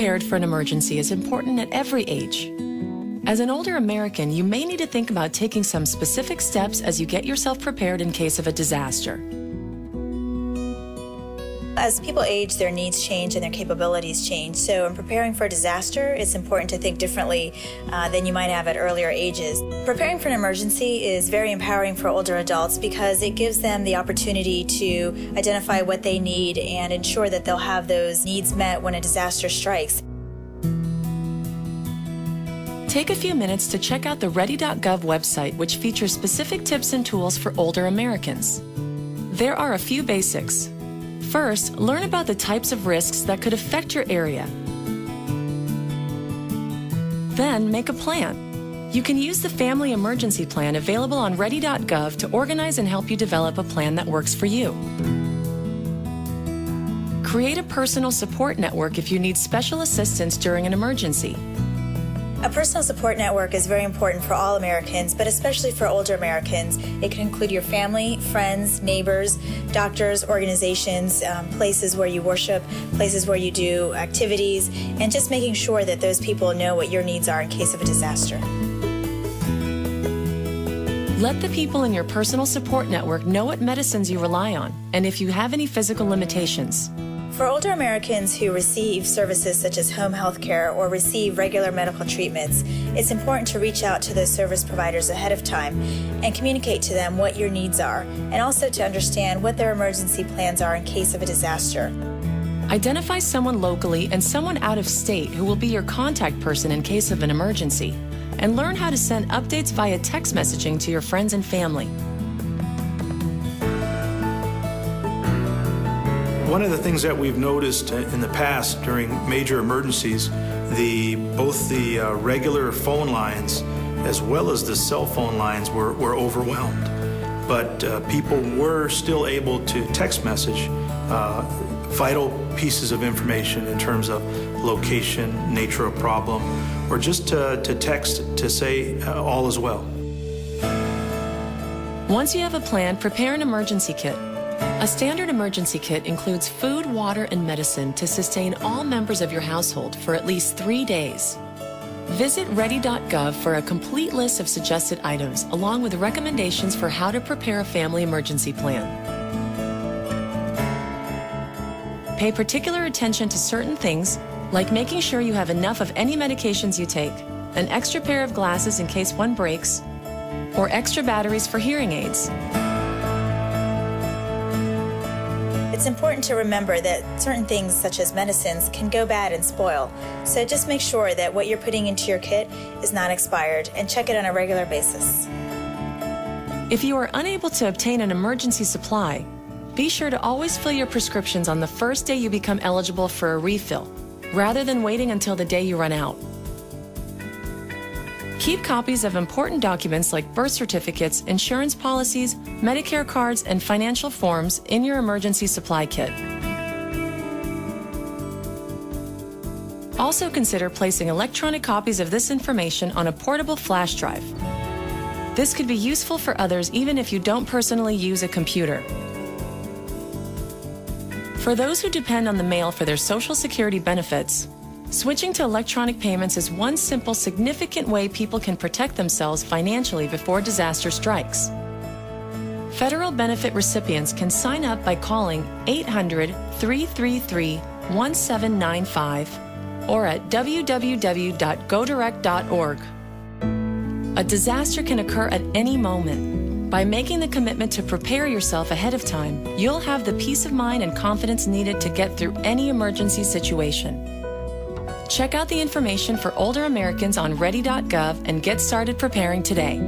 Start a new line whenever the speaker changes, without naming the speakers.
prepared for an emergency is important at every age. As an older American, you may need to think about taking some specific steps as you get yourself prepared in case of a disaster.
As people age, their needs change and their capabilities change. So in preparing for a disaster, it's important to think differently than you might have at earlier ages. Preparing for an emergency is very empowering for older adults because it gives them the opportunity to identify what they need and ensure that they'll have those needs met when a disaster strikes.
Take a few minutes to check out the Ready.gov website, which features specific tips and tools for older Americans. There are a few basics. First, learn about the types of risks that could affect your area. Then, make a plan. You can use the Family Emergency Plan available on Ready.gov to organize and help you develop a plan that works for you. Create a personal support network if you need special assistance during an emergency.
A personal support network is very important for all Americans, but especially for older Americans. It can include your family, friends, neighbors, doctors, organizations, places where you worship, places where you do activities, and just making sure that those people know what your needs are in case of a disaster.
Let the people in your personal support network know what medicines you rely on, and if you have any physical limitations.
For older Americans who receive services such as home health care or receive regular medical treatments, it's important to reach out to those service providers ahead of time and communicate to them what your needs are, and also to understand what their emergency plans are in case of a disaster.
Identify someone locally and someone out of state who will be your contact person in case of an emergency, and learn how to send updates via text messaging to your friends and family.
One of the things that we've noticed in the past during major emergencies, both the regular phone lines as well as the cell phone lines were overwhelmed. But people were still able to text message vital pieces of information in terms of location, nature of problem, or just to text to say all is well.
Once you have a plan, prepare an emergency kit. A standard emergency kit includes food, water, and medicine to sustain all members of your household for at least 3 days. Visit Ready.gov for a complete list of suggested items, along with recommendations for how to prepare a family emergency plan. Pay particular attention to certain things, like making sure you have enough of any medications you take, an extra pair of glasses in case one breaks, or extra batteries for hearing aids.
It's important to remember that certain things, such as medicines, can go bad and spoil. So just make sure that what you're putting into your kit is not expired, and check it on a regular basis.
If you are unable to obtain an emergency supply, be sure to always fill your prescriptions on the first day you become eligible for a refill, rather than waiting until the day you run out. Keep copies of important documents like birth certificates, insurance policies, Medicare cards, and financial forms in your emergency supply kit. Also consider placing electronic copies of this information on a portable flash drive. This could be useful for others even if you don't personally use a computer. For those who depend on the mail for their Social Security benefits, switching to electronic payments is one simple, significant way people can protect themselves financially before disaster strikes. Federal benefit recipients can sign up by calling 800-333-1795 or at www.godirect.org. A disaster can occur at any moment. By making the commitment to prepare yourself ahead of time, you'll have the peace of mind and confidence needed to get through any emergency situation. Check out the information for older Americans on Ready.gov and get started preparing today.